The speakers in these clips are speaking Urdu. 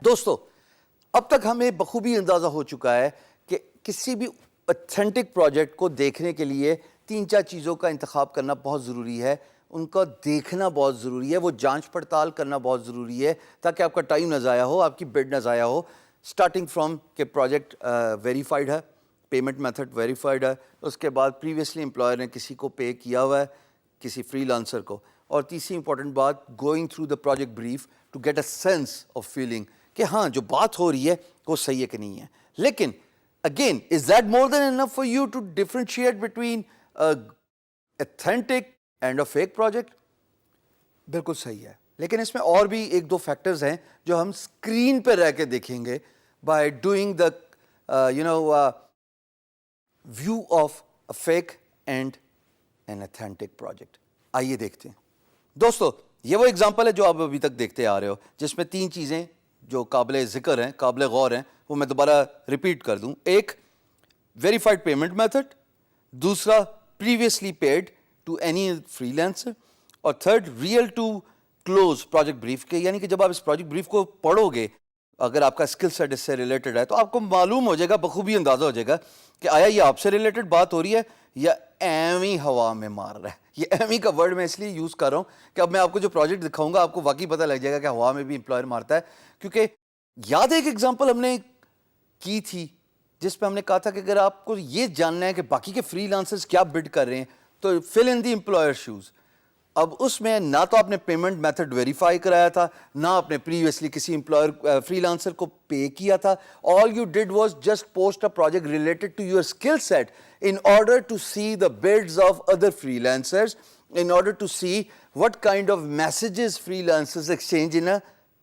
دوستو اب تک ہمیں بخوبی اندازہ ہو چکا ہے کہ کسی بھی اتھینٹک پروجیکٹ کو دیکھنے کے لیے 3-4 چیزوں کا انتخاب کرنا بہت ضروری ہے، ان کو دیکھنا بہت ضروری ہے، وہ جانچ پڑتال کرنا بہت ضروری ہے تاکہ آپ کا ٹائم نہ ضائع ہو، آپ کی بڈ نہ ضائع ہو. اسٹارٹنگ فرام کہ پروجیکٹ ویریفائڈ ہے، پیمنٹ میتھڈ ویریفائڈ ہے، اس کے بعد پریویسلی امپلائر نے کسی کو پے کیا ہوا ہے، کسی فری لانسر کو، اور تیسری امپورٹنٹ بات going through the project brief to get a sense of feeling کہ ہاں جو بات ہو رہی ہے وہ صحیح ہے کہ نہیں ہے. لیکن again is that more than enough for you to differentiate between authentic and a fake project? بالکل صحیح ہے، لیکن اس میں اور بھی 1-2 فیکٹرز ہیں جو ہم اسکرین پہ رہ کے دیکھیں گے by doing the view of a fake and an authentic project. آئیے دیکھتے ہیں. دوستو یہ وہ اگزامپل ہے جو آپ ابھی تک دیکھتے آ رہے ہو، جس میں 3 چیزیں جو قابل ذکر ہیں، قابل غور ہیں، وہ میں دوبارہ ریپیٹ کر دوں. ایک ویریفائڈ پیمنٹ میتھڈ، دوسرا previously paid to any freelancer, اور third real to close project brief کے. یعنی کہ جب آپ اس پروجیکٹ بریف کو پڑھو گے، اگر آپ کا اسکل سیٹ اس سے ریلیٹڈ ہے تو آپ کو معلوم ہو جائے گا، بخوبی اندازہ ہو جائے گا کہ آیا یہ آپ سے ریلیٹڈ بات ہو رہی ہے یا ایویں ہوا میں مار رہا ہے. یہ ایویں کا ورڈ میں اس لیے یوز کر رہا ہوں کہ اب میں آپ کو جو پروجیکٹ دکھاؤں گا آپ کو واقعی پتہ لگ جائے گا کہ ہوا میں بھی امپلائر مارتا ہے. کیونکہ یاد ہے ایک ایگزامپل ہم نے کی تھی جس پہ ہم نے کہا تھا کہ اگر آپ کو یہ جاننا ہے کہ باقی کے فری لانسرز کیا بڈ کر رہے ہیں تو فل ان دی امپلائر شوز. اب اس میں نہ تو آپ نے پیمنٹ میتھڈ ویریفائی کرایا تھا، نہ آپ نے پریویسلی کسی امپلائر فری لانسر کو پے کیا تھا. All you did was just post a project related to your skill set in order to see the bids of other freelancers, in order to see what kind of messages freelancers exchange in a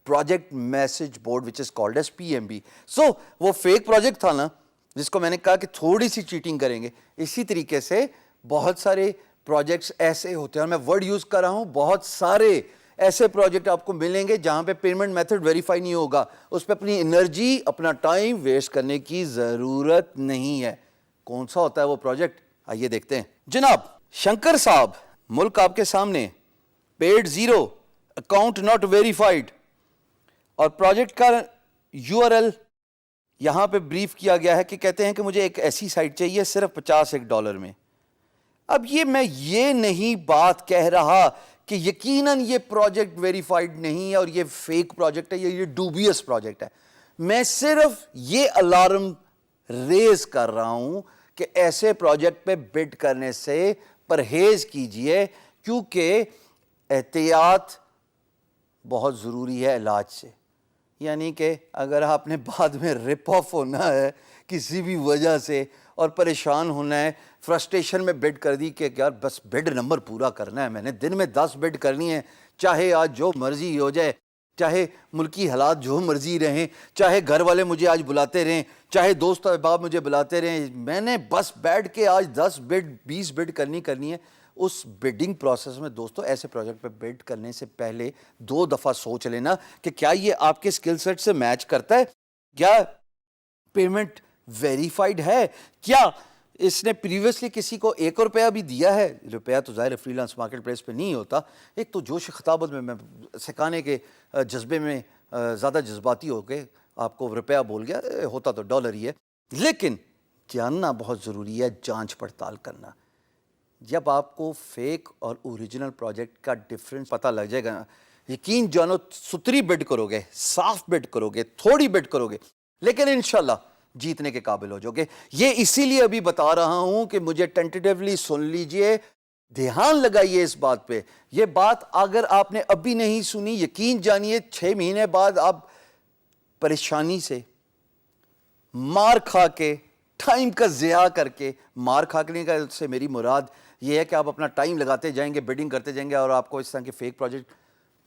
project message board which is called as PMB. So وہ fake project تھا نا جس کو میں نے کہا کہ تھوڑی سی چیٹنگ کریں گے. اسی طریقے سے بہت سارے پروجیکٹس ایسے ہوتے ہیں، اور میں ورڈ یوز کر رہا ہوں، بہت سارے ایسے پروجیکٹ آپ کو ملیں گے جہاں پہ پیمنٹ میتھڈ ویریفائی نہیں ہوگا، اس پہ اپنی انرجی اپنا ٹائم ویسٹ کرنے کی ضرورت نہیں ہے. کون سا ہوتا ہے وہ پروجیکٹ؟ آئیے دیکھتے ہیں. جناب شنکر صاحب، ملک آپ کے سامنے، پیڈ 0، اکاؤنٹ ناٹ ویریفائڈ، اور پروجیکٹ کا URL یہاں پہ بریف کیا گیا ہے کہ کہتے ہیں کہ مجھے ایک ایسی سائٹ چاہیے صرف $50 میں. اب میں یہ نہیں بات کہہ رہا کہ یقیناً یہ پروجیکٹ ویریفائڈ نہیں ہے اور یہ فیک پروجیکٹ ہے یا یہ ڈوبیس پروجیکٹ ہے. میں صرف یہ الارم ریز کر رہا ہوں کہ ایسے پروجیکٹ پہ بڈ کرنے سے پرہیز کیجئے، کیونکہ احتیاط بہت ضروری ہے علاج سے. یعنی کہ اگر آپ نے بعد میں رپ آف ہونا ہے کسی بھی وجہ سے اور پریشان ہونا ہے، فرسٹریشن میں بڈ کر دی کہ یار بس بڈ نمبر پورا کرنا ہے، میں نے دن میں 10 بڈ کرنی ہے، چاہے آج جو مرضی ہو جائے، چاہے ملکی حالات جو مرضی رہیں، چاہے گھر والے مجھے آج بلاتے رہیں، چاہے دوست احباب مجھے بلاتے رہیں، میں نے بس بیٹھ کے آج 10 بڈ 20 بڈ کرنی ہے. اس بڈنگ پروسیس میں دوستو ایسے پروجیکٹ پہ بڈ کرنے سے پہلے 2 دفعہ سوچ لینا کہ کیا یہ آپ کے اسکل سیٹ سے میچ کرتا ہے، کیا پیمنٹ ویریفائڈ ہے، کیا اس نے پریویسلی کسی کو 1 روپیہ بھی دیا ہے. روپیہ تو ظاہر فری لانس مارکیٹ پلیس پہ نہیں ہوتا. ایک تو جوش خطابت میں سکھانے کے جذبے میں زیادہ جذباتی ہو کے آپ کو روپیہ بول گیا، ہوتا تو ڈالر ہی ہے. لیکن جاننا بہت ضروری ہے، جانچ پڑتال کرنا. جب آپ کو فیک اور اوریجنل پروجیکٹ کا ڈفرینس پتہ لگ جائے گا نا، یقین جانو ستری بڈ کرو گے، صاف بڈ کرو گے، تھوڑی بڈ کرو گے، لیکن انشاءاللہ جیتنے کے قابل ہو جاؤ گے. یہ اسی لیے ابھی بتا رہا ہوں کہ مجھے ٹینٹیٹیولی سن لیجئے، دھیان لگائیے اس بات پہ. یہ بات اگر آپ نے ابھی نہیں سنی، یقین جانیے 6 مہینے بعد آپ پریشانی سے مار کھا کے، ٹائم کا ضیاع کر کے، مار کھانے کا سے میری مراد یہ ہے کہ آپ اپنا ٹائم لگاتے جائیں گے، بڈنگ کرتے جائیں گے، اور آپ کو اس طرح کے فیک پروجیکٹ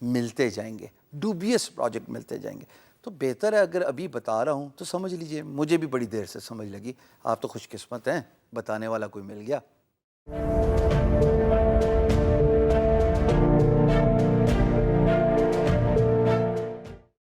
ملتے جائیں گے، ڈوبیس پروجیکٹ ملتے جائیں گے. تو بہتر ہے اگر ابھی بتا رہا ہوں تو سمجھ لیجئے. مجھے بھی بڑی دیر سے سمجھ لگی، آپ تو خوش قسمت ہیں، بتانے والا کوئی مل گیا.